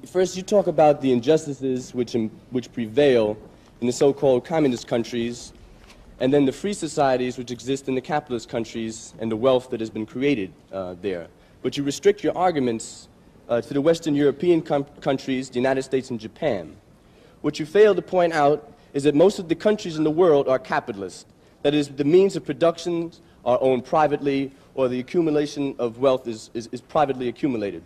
first you talk about the injustices which prevail in the so-called communist countries, and then the free societies which exist in the capitalist countries and the wealth that has been created there. But you restrict your arguments to the Western European countries, the United States and Japan. What you fail to point out is that most of the countries in the world are capitalist. That is, the means of production are owned privately, or the accumulation of wealth is privately accumulated.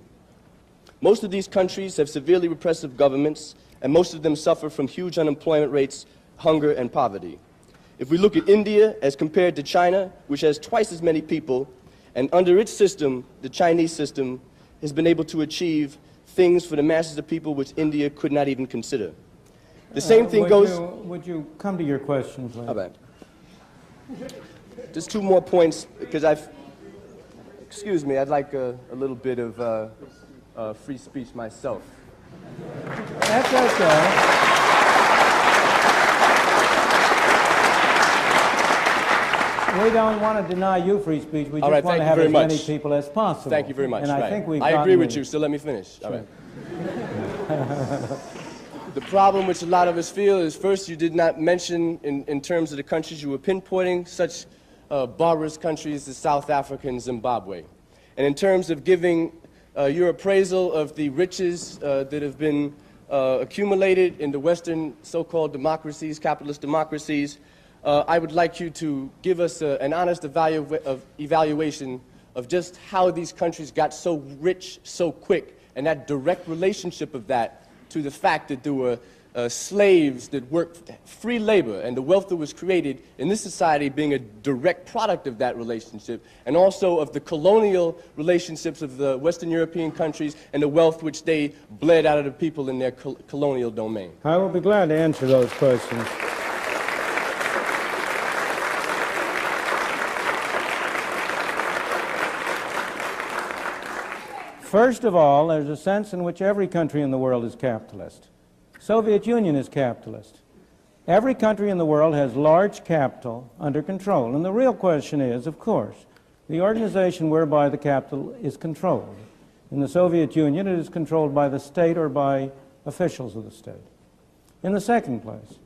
Most of these countries have severely repressive governments, and most of them suffer from huge unemployment rates, hunger, and poverty. If we look at India as compared to China, which has twice as many people, and under its system, the Chinese system, has been able to achieve things for the masses of people which India could not even consider. The same thing goes... Would you come to your question, please? How about? Just two more points, because excuse me, I'd like a little bit of free speech myself. That's okay. We don't want to deny you free speech. We just want to have as many people as possible. Thank you very much. And I think we've I agree with you, so let me finish. Sure. All right. The problem which a lot of us feel is, first, you did not mention, in terms of the countries you were pinpointing, such barbarous countries as South Africa and Zimbabwe. And in terms of giving your appraisal of the riches that have been accumulated in the Western so-called democracies, capitalist democracies, I would like you to give us an honest evaluation of just how these countries got so rich so quick, and that direct relationship of that to the fact that there were slaves that worked free labor, and the wealth that was created in this society being a direct product of that relationship, and also of the colonial relationships of the Western European countries and the wealth which they bled out of the people in their colonial domain. I will be glad to answer those questions. First of all, there's a sense in which every country in the world is capitalist. Soviet Union is capitalist. Every country in the world has large capital under control. And the real question is, of course, the organization whereby the capital is controlled. In the Soviet Union, it is controlled by the state or by officials of the state. In the second place,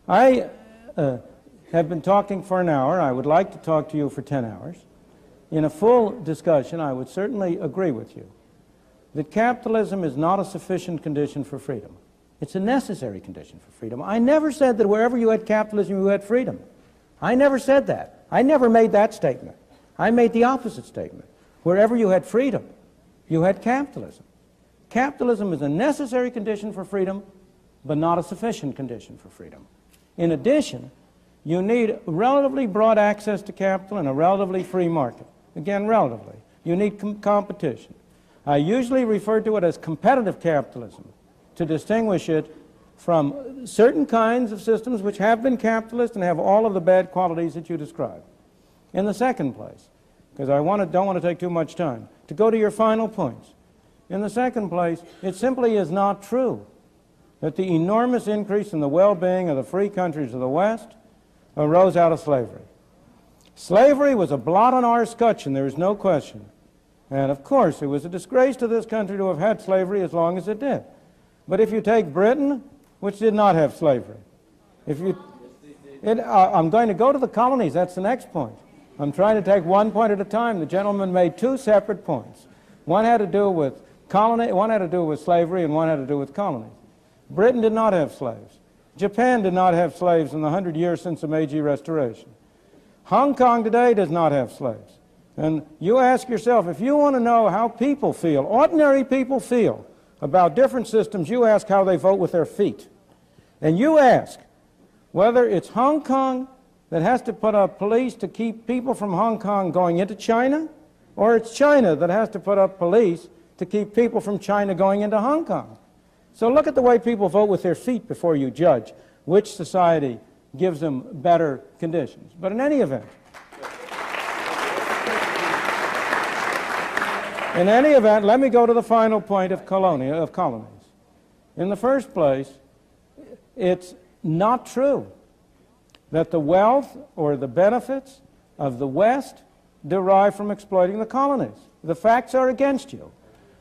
I have been talking for an hour. I would like to talk to you for 10 hours. In a full discussion, I would certainly agree with you that capitalism is not a sufficient condition for freedom. It's a necessary condition for freedom. I never said that wherever you had capitalism, you had freedom. I never said that. I never made that statement. I made the opposite statement. Wherever you had freedom, you had capitalism. Capitalism is a necessary condition for freedom, but not a sufficient condition for freedom. In addition, you need relatively broad access to capital and a relatively free market. Again, relatively. You need competition. I usually refer to it as competitive capitalism to distinguish it from certain kinds of systems which have been capitalist and have all of the bad qualities that you describe. In the second place, because I don't want to take too much time, to go to your final points. In the second place, it simply is not true that the enormous increase in the well-being of the free countries of the West arose out of slavery. Slavery was a blot on our scutcheon, there is no question. And of course, it was a disgrace to this country to have had slavery as long as it did. But if you take Britain, which did not have slavery, I'm going to go to the colonies, that's the next point. I'm trying to take one point at a time. The gentleman made two separate points. One had to do with slavery, and one had to do with colonies. Britain did not have slaves. Japan did not have slaves in the 100 years since the Meiji Restoration. Hong Kong today does not have slaves. And you ask yourself, if you want to know how people feel, ordinary people feel about different systems, you ask how they vote with their feet. And you ask whether it's Hong Kong that has to put up police to keep people from Hong Kong going into China, or it's China that has to put up police to keep people from China going into Hong Kong. So look at the way people vote with their feet before you judge which society gives them better conditions. But in any event, let me go to the final point of colonies. In the first place, it's not true that the wealth or the benefits of the West derive from exploiting the colonies. The facts are against you.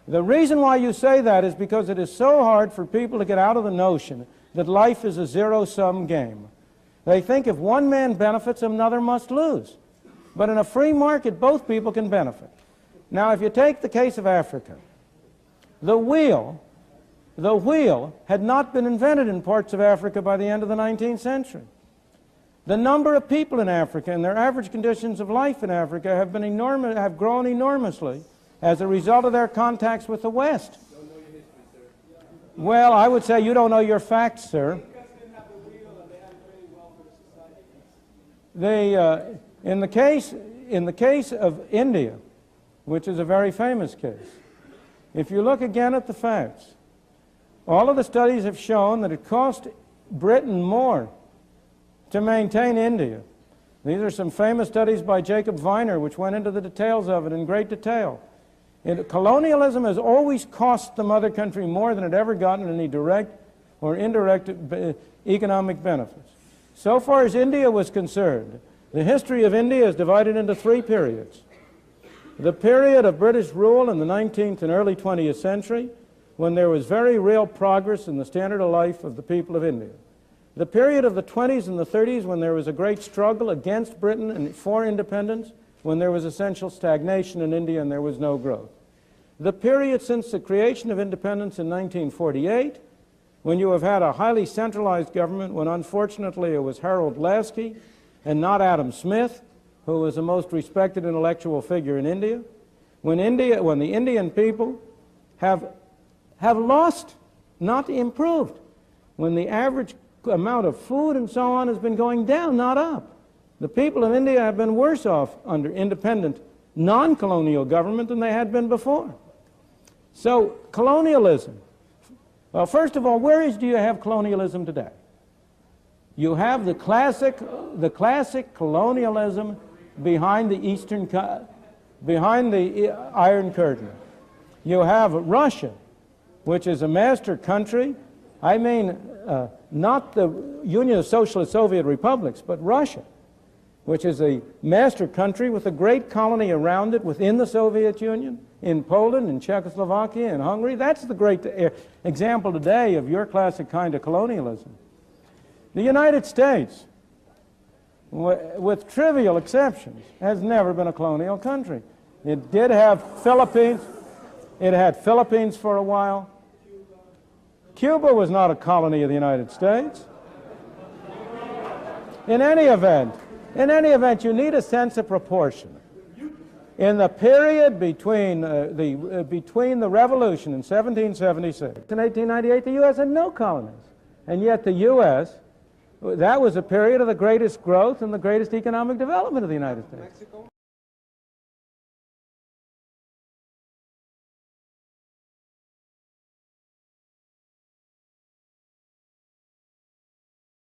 The reason why you say that is because it is so hard for people to get out of the notion that life is a zero-sum game. They think if one man benefits, another must lose. But in a free market, both people can benefit. Now, if you take the case of Africa, the wheel had not been invented in parts of Africa by the end of the 19th century. The number of people in Africa and their average conditions of life in Africa have grown enormously as a result of their contacts with the West. You don't know your history, sir. Well, I would say you don't know your facts, sir. Because they didn't have the wheel and they had a very welfare society. In the case of India, which is a very famous case, if you look again at the facts, all of the studies have shown that it cost Britain more to maintain India. These are some famous studies by Jacob Viner, which went into the details of it in great detail. Colonialism has always cost the mother country more than it ever gotten any direct or indirect economic benefits. So far as India was concerned, the history of India is divided into three periods. The period of British rule in the 19th and early 20th century, when there was very real progress in the standard of life of the people of India. The period of the 20s and the 30s, when there was a great struggle against Britain and for independence, when there was essential stagnation in India and there was no growth. The period since the creation of independence in 1948, when you have had a highly centralized government, when unfortunately it was Harold Lasky and not Adam Smith, who was the most respected intellectual figure in India, when the Indian people have lost, not improved, when the average amount of food and so on has been going down, not up. The people of India have been worse off under independent, non-colonial government than they had been before. So, colonialism. Well, first of all, do you have colonialism today? You have the classic colonialism behind the Iron Curtain. You have Russia, which is a master country. I mean, not the Union of Socialist Soviet Republics, but Russia, which is a master country with a great colony around it within the Soviet Union, in Poland, in Czechoslovakia, in Hungary. That's the great example today of your classic kind of colonialism. The United States, with trivial exceptions, has never been a colonial country. It did have Philippines. It had Philippines for a while. Cuba was not a colony of the United States. In any event, you need a sense of proportion. In the period between the revolution in 1776 and 1898, the U.S. had no colonies. And yet the U.S., that was a period of the greatest growth and the greatest economic development of the United States.